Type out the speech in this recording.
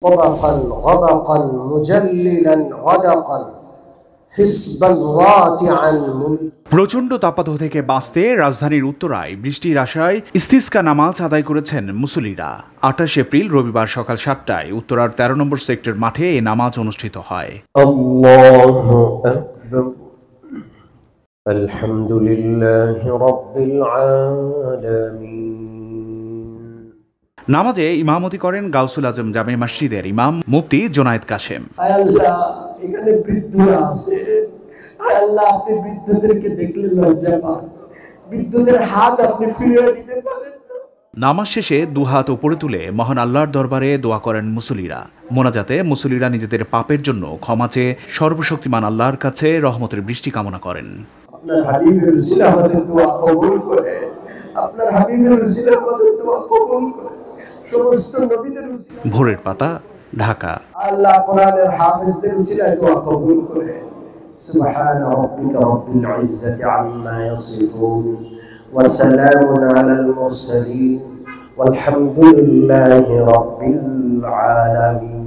طبقا غبقا مجللا غدقا حسبا راتعا প্রচণ্ড তাপদাহ থেকে বাঁচতে রাজধানীর উত্তরায় বৃষ্টির আশায় ইস্তিসকা নামাজ আদায় করেছেন মুসল্লিরা। ২৮ এপ্রিল রবিবার সকাল ৭টায় উত্তরার ১৩ নম্বর সেক্টর মাঠে এ নামাজ অনুষ্ঠিত হয়। আল্লাহু আকবার। আলহামদুলিল্লাহি রাব্বিল আলামিন। নামাজে ইমামতি করেন গাউসুল আজম জামে মসজিদের ইমাম মুফতি জোনায়েদ কাশেম। আল্লাহ, এখানে বৃদ্ধরা আছে, আল্লাহ আপনি বৃদ্ধদেরকে দেখলে লজ্জা পান, বৃদ্ধদের হাত আপনি ফিরিয়ে দিতে পারেন। নামাজ শেষে দুহাত উপরে তুলে মহান আল্লাহর দরবারে দোয়া করেন মুসল্লিরা। মোনাজাতে মুসল্লিরা নিজেদের পাপের জন্য ক্ষমা চেয়ে সর্বশক্তিমান আল্লাহর কাছে রহমতের বৃষ্টি কামনা করেন। আপনার হাবিবের উসিলা আমাদের দোয়া কবুল করে, আপনার হাবিবের উসিলা আমাদের দোয়া কবুল করে, সমস্ত নবীদের উসিলা। ভোরের পাতা, ঢাকা। আল্লাহ কোরআনের হাফেজদের উসিলায় দোয়া কবুল করে। সুবহান রাব্বিকা রাব্বিল ইজ্জাতি আম্মা ইয়াসিফুন ওয়া সালামুন আলাল মুরসালিন ওয়ালহামদুলিল্লাহি রাব্বিল আলামিন।